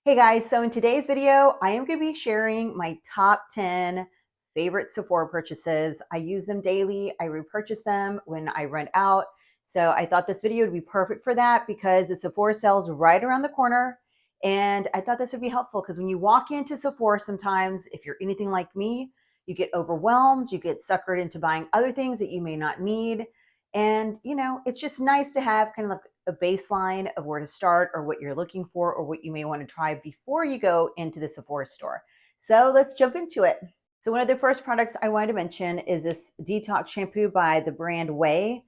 Hey guys, so in today's video, I am going to be sharing my top 10 favorite Sephora purchases. I use them daily. I repurchase them when I run out. So I thought this video would be perfect for that because the Sephora sale's right around the corner. And I thought this would be helpful because when you walk into Sephora sometimes, if you're anything like me, you get overwhelmed, you get suckered into buying other things that you may not need. And, it's just nice to have kind of like a baseline of where to start or what you're looking for or what you may want to try before you go into the Sephora store. So let's jump into it. So one of the first products I wanted to mention is this detox shampoo by the brand Way.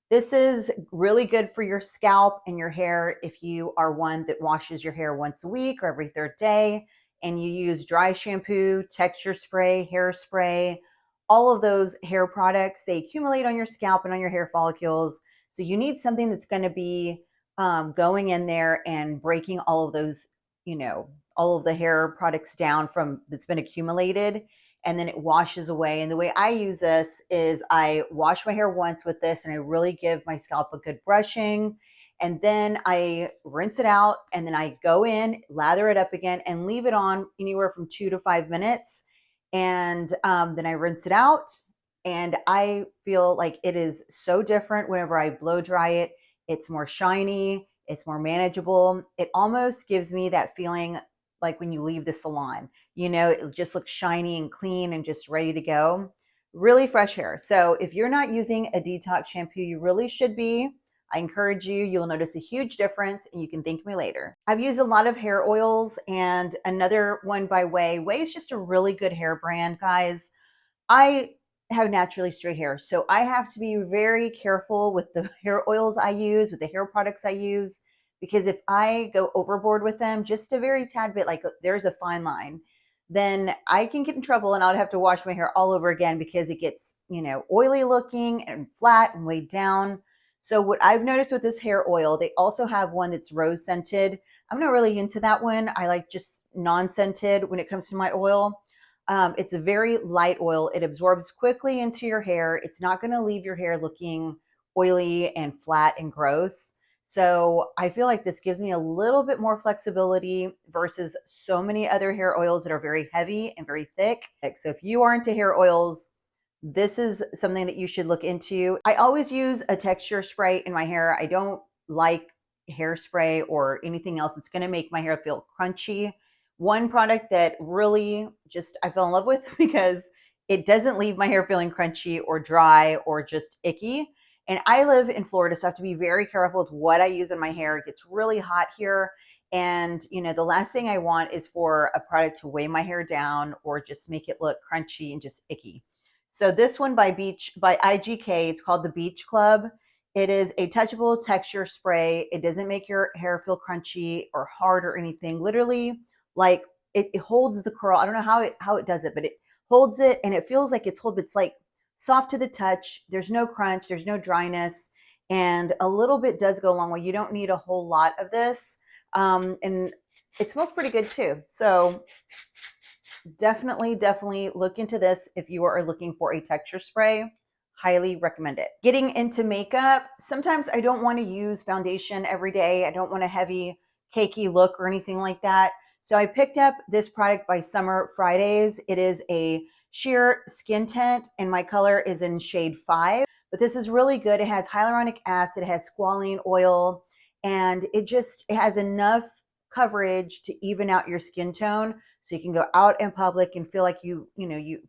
This is really good for your scalp and your hair if you are one that washes your hair once a week or every third day and you use dry shampoo, texture spray, hairspray, all of those hair products. They accumulate on your scalp and on your hair follicles. So you need something that's going to be going in there and breaking all of those, all of the hair products down from that's been accumulated, and then it washes away. And the way I use this is I wash my hair once with this and I really give my scalp a good brushing. And then I rinse it out and then I go in, lather it up again and leave it on anywhere from 2 to 5 minutes. And then I rinse it out and I feel like it is so different whenever I blow dry it. It's more shiny, it's more manageable. It almost gives me that feeling like when you leave the salon. It just looks shiny and clean and just ready to go. Really fresh hair. So if you're not using a detox shampoo, you really should be. I encourage you. You'll notice a huge difference and you can thank me later. I've used a lot of hair oils and another one by Way. Way is just a really good hair brand, guys. I have naturally straight hair, so I have to be very careful with the hair oils I use, with the hair products I use, because if I go overboard with them just a very tad bit, like there's a fine line, then I can get in trouble and I'll have to wash my hair all over again because it gets, oily looking and flat and weighed down. So what I've noticed with this hair oil, they also have one that's rose scented. I'm not really into that one. I like just non-scented when it comes to my oil. It's a very light oil. It absorbs quickly into your hair. It's not going to leave your hair looking oily and flat and gross. So I feel like this gives me a little bit more flexibility versus so many other hair oils that are very heavy and very thick. So if you are into hair oils, this is something that you should look into. I always use a texture spray in my hair. I don't like hairspray or anything else. It's going to make my hair feel crunchy. One product that really just I fell in love with because it doesn't leave my hair feeling crunchy or dry or just icky. And I live in Florida, so I have to be very careful with what I use in my hair. It gets really hot here. And, the last thing I want is for a product to weigh my hair down or just make it look crunchy and just icky. So this one by IGK, it's called the Beach Club. It is a touchable texture spray. It doesn't make your hair feel crunchy or hard or anything. Literally, like it holds the curl. I don't know how it does it, but it holds it and it feels like it's like soft to the touch. There's no crunch, there's no dryness, and a little bit does go a long way. You don't need a whole lot of this. And it smells pretty good too. So definitely look into this if you are looking for a texture spray. Highly recommend it. Getting into makeup, sometimes I don't want to use foundation every day. I don't want a heavy, cakey look or anything like that. So I picked up this product by Summer Fridays. It is a sheer skin tint and my color is in shade 5. But this is really good. It has hyaluronic acid, it has squalene oil, and it has enough coverage to even out your skin tone so you can go out in public and feel like you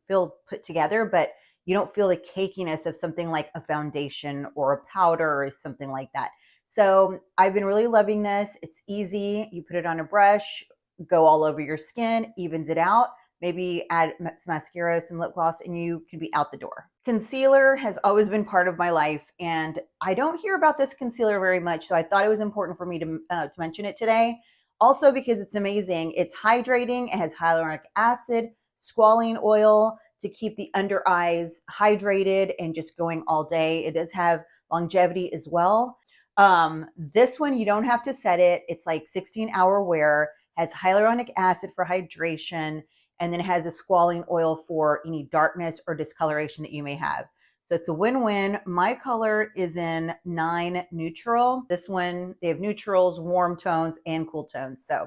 feel put together, but you don't feel the cakiness of something like a foundation or a powder or something like that. So I've been really loving this. It's easy. You put it on a brush, go all over your skin, evens it out. Maybe add some mascara, some lip gloss, and you can be out the door. Concealer has always been part of my life, and I don't hear about this concealer very much, so I thought it was important for me to mention it today. Also because it's amazing. It's hydrating. It has hyaluronic acid, squalene oil to keep the under eyes hydrated and just going all day. It does have longevity as well. This one, you don't have to set it. It's like 16-hour wear, has hyaluronic acid for hydration, and then it has a squalene oil for any darkness or discoloration that you may have. So it's a win-win. My color is in 9 neutral. This one, they have neutrals, warm tones, and cool tones. So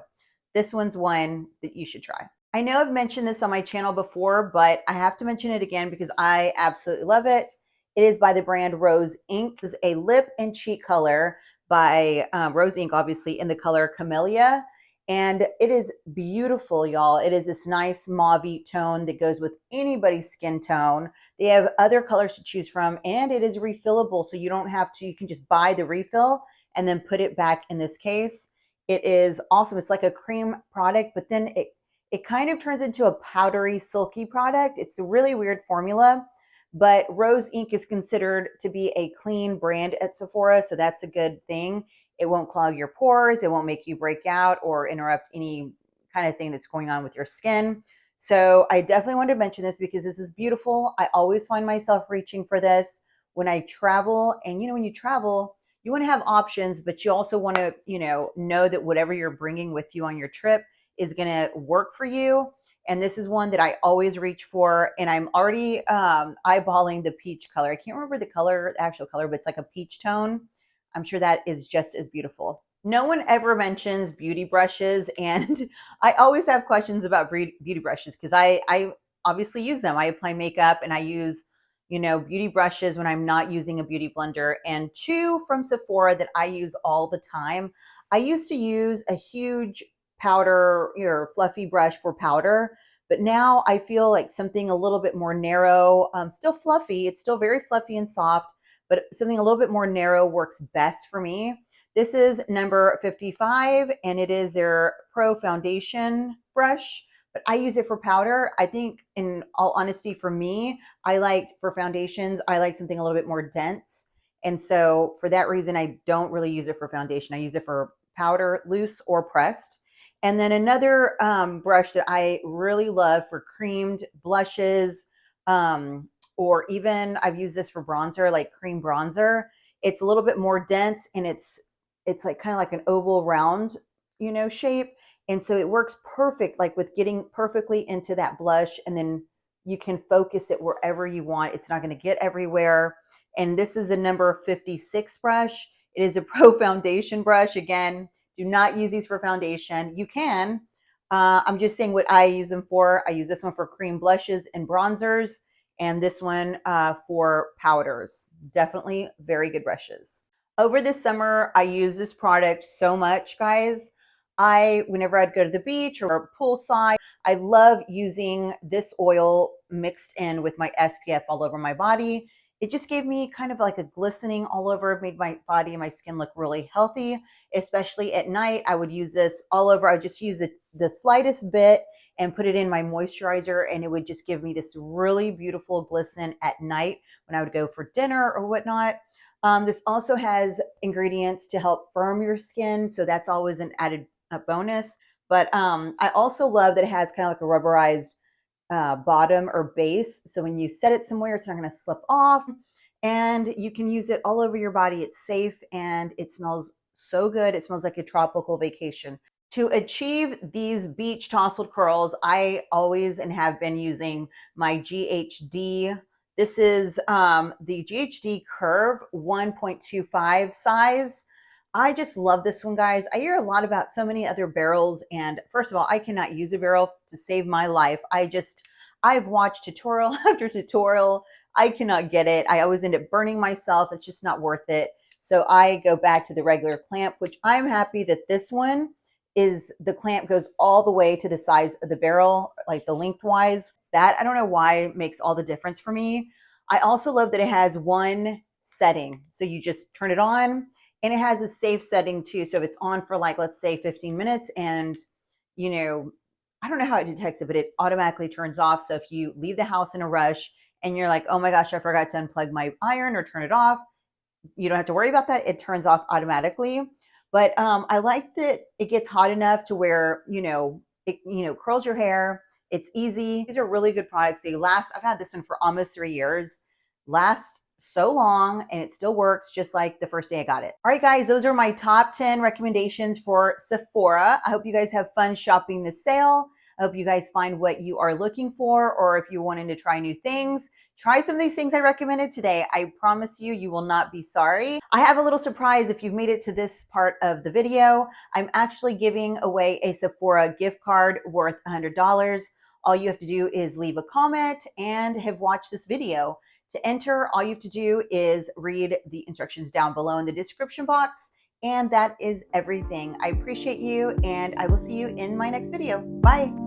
this one's one that you should try. I know I've mentioned this on my channel before, but I have to mention it again because I absolutely love it. It is by the brand Rose Ink. It's a lip and cheek color by Rose Ink, obviously, in the color Camellia. And it is beautiful, y'all. It is this nice mauve tone that goes with anybody's skin tone. They have other colors to choose from, and it is refillable, so you don't have to, you can just buy the refill and then put it back in this case. It is awesome. It's like a cream product, but then it kind of turns into a powdery, silky product. It's a really weird formula, but Rose Ink is considered to be a clean brand at Sephora, so that's a good thing. It won't clog your pores. It won't make you break out or interrupt any kind of thing that's going on with your skin. So I definitely wanted to mention this because this is beautiful. I always find myself reaching for this when I travel. And when you travel, you want to have options, but you also want to, know that whatever you're bringing with you on your trip is going to work for you. And this is one that I always reach for. And I'm already eyeballing the peach color. I can't remember the actual color, but it's like a peach tone. I'm sure that is just as beautiful. No one ever mentions beauty brushes, and I always have questions about beauty brushes because I obviously use them. I apply makeup and I use, beauty brushes when I'm not using a beauty blender, and two from Sephora that I use all the time. I used to use a huge powder or fluffy brush for powder, but now I feel like something a little bit more narrow, still fluffy. It's still very fluffy and soft, but something a little bit more narrow works best for me. This is number 55, and it is their Pro Foundation brush, but I use it for powder. I think, in all honesty, for me, for foundations, I like something a little bit more dense. And so for that reason, I don't really use it for foundation. I use it for powder, loose or pressed. And then another brush that I really love for creamed blushes, or even I've used this for bronzer, like cream bronzer. It's a little bit more dense, and it's like kind of like an oval round, shape. And so it works perfect, like with getting perfectly into that blush, and then you can focus it wherever you want. It's not going to get everywhere. And this is a number 56 brush. It is a Pro Foundation brush. Again, do not use these for foundation. You can. I'm just saying what I use them for. I use this one for cream blushes and bronzers, and this one for powders. Definitely very good brushes. Over this summer, I use this product so much, guys. Whenever I'd go to the beach or poolside, I love using this oil mixed in with my SPF all over my body. It just gave me kind of like a glistening all over, made my body and my skin look really healthy, especially at night. I would use this all over. I would just use the slightest bit and put it in my moisturizer, and it would just give me this really beautiful glisten at night when I would go for dinner or whatnot. This also has ingredients to help firm your skin, so that's always an added bonus. But I also love that it has kind of like a rubberized bottom or base, so when you set it somewhere, it's not going to slip off, and you can use it all over your body. It's safe, and it smells so good. It smells like a tropical vacation. To achieve these beach tousled curls, I always and have been using my GHD. This is the GHD Curve 1.25 size. I just love this one, guys. I hear a lot about so many other barrels, and first of all, I cannot use a barrel to save my life. I've watched tutorial after tutorial. I cannot get it. I always end up burning myself. It's just not worth it. So I go back to the regular clamp, which I'm happy that this one the clamp goes all the way to the size of the barrel, like the lengthwise. That, I don't know why, makes all the difference for me. I also love that it has one setting. So you just turn it on, and it has a safe setting too. So if it's on for, like, let's say 15 minutes, and I don't know how it detects it, but it automatically turns off. So if you leave the house in a rush and you're like, oh my gosh, I forgot to unplug my iron or turn it off, you don't have to worry about that. It turns off automatically. But I like that it gets hot enough to where, it curls your hair. It's easy. These are really good products. They last. I've had this one for almost 3 years. Last so long, and it still works just like the first day I got it. All right, guys, those are my top 10 recommendations for Sephora. I hope you guys have fun shopping this sale. I hope you guys find what you are looking for, or if you're wanting to try new things, try some of these things I recommended today. I promise you, you will not be sorry. I have a little surprise if you've made it to this part of the video. I'm actually giving away a Sephora gift card worth $100. All you have to do is leave a comment and have watched this video. To enter, all you have to do is read the instructions down below in the description box, and that is everything. I appreciate you, and I will see you in my next video. Bye.